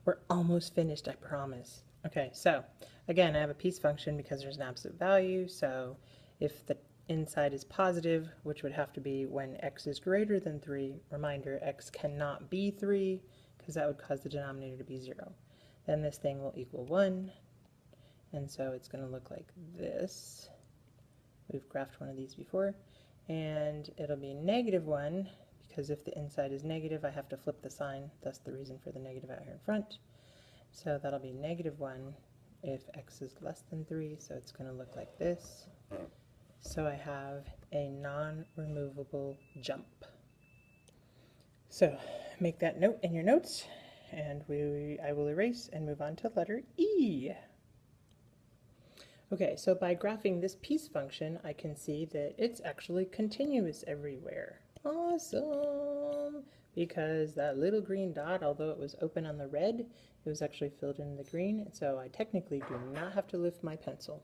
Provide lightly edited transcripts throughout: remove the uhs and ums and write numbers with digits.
We're almost finished, I promise. Okay, so again, I have a piece function because there's an absolute value. So if the inside is positive, which would have to be when x is greater than 3, reminder, x cannot be 3 because that would cause the denominator to be 0. Then this thing will equal 1, and so it's going to look like this. We've graphed one of these before, and it'll be -1 because if the inside is negative, I have to flip the sign. That's the reason for the negative out here in front. So that'll be -1 if x is less than 3, so it's going to look like this. So I have a non-removable jump. So make that note in your notes, and I will erase and move on to letter E. Okay, so by graphing this piece function, I can see that it's actually continuous everywhere. Awesome! Because that little green dot, although it was open on the red, it was actually filled in the green, so I technically do not have to lift my pencil.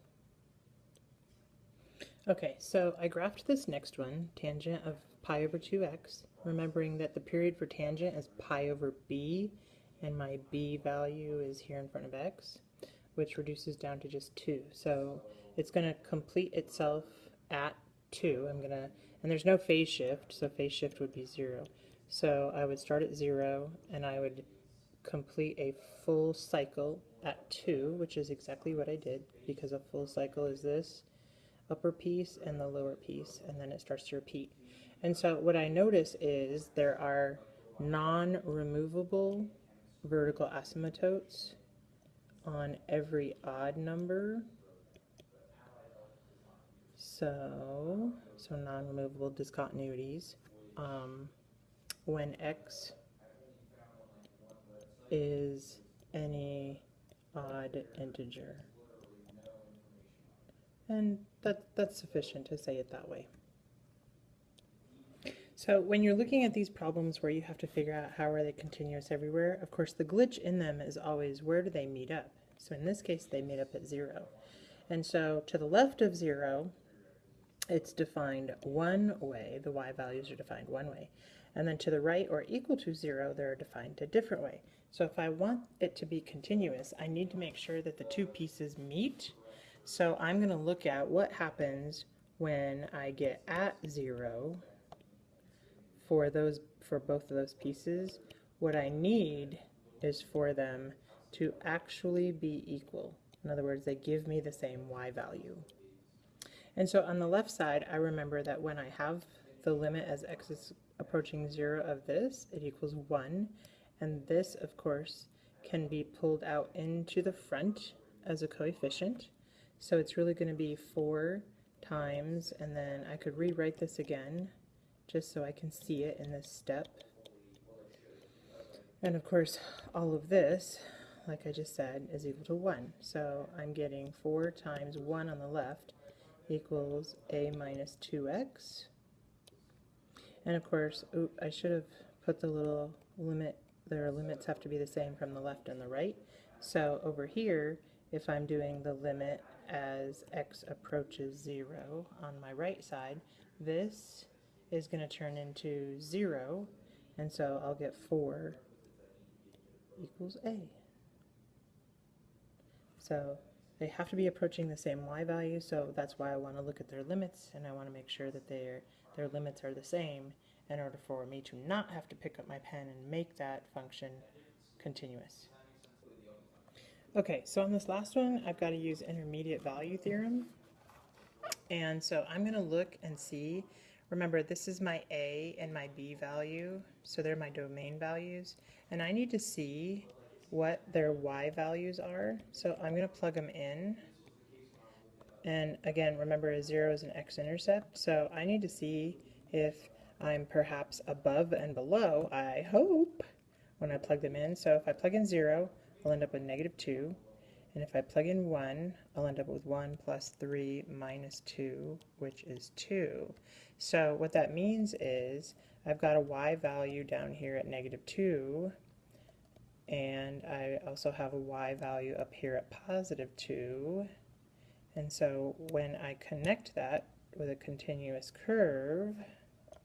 Okay, so I graphed this next one, tangent of pi over 2x, remembering that the period for tangent is pi over b, and my b value is here in front of x, which reduces down to just 2. So it's going to complete itself at 2. And there's no phase shift, so phase shift would be 0. So I would start at 0, and I would complete a full cycle at 2, which is exactly what I did, because a full cycle is this upper piece and the lower piece, and then it starts to repeat. And so what I notice is there are non-removable vertical asymptotes on every odd number. So non-removable discontinuities when x is any odd integer. And that's sufficient to say it that way. So when you're looking at these problems where you have to figure out how are they continuous everywhere, of course the glitch in them is always where do they meet up? So in this case they meet up at 0. And so to the left of 0, it's defined one way, the y values are defined one way. And then to the right or equal to 0, they're defined a different way. So if I want it to be continuous, I need to make sure that the two pieces meet. So I'm going to look at what happens when I get at 0 for both of those pieces. What I need is for them to actually be equal. In other words, they give me the same y value. And so on the left side, I remember that when I have the limit as x is approaching 0 of this, it equals 1. And this, of course, can be pulled out into the front as a coefficient. So it's really going to be 4 times, and then I could rewrite this again just so I can see it in this step. And of course, all of this, like I just said, is equal to 1. So I'm getting 4 times 1 on the left equals a minus 2x. And of course, I should have put the little limit, their limits have to be the same from the left and the right. So over here, if I'm doing the limit as x approaches 0 on my right side, this is going to turn into 0, and so I'll get 4 equals a. So they have to be approaching the same y value, so that's why I want to look at their limits, and I want to make sure that their limits are the same in order for me to not have to pick up my pen and make that function continuous. Okay, so on this last one, I've got to use intermediate value theorem. And so I'm going to look and see, remember this is my a and my b value, so they're my domain values, and I need to see what their y values are. So I'm going to plug them in. And again, remember a 0 is an x-intercept, so I need to see if I'm perhaps above and below, I hope, when I plug them in. So if I plug in 0, I'll end up with -2. And if I plug in 1, I'll end up with 1 plus 3 minus 2, which is 2. So what that means is I've got a y value down here at -2, and I also have a y value up here at +2. And so when I connect that with a continuous curve,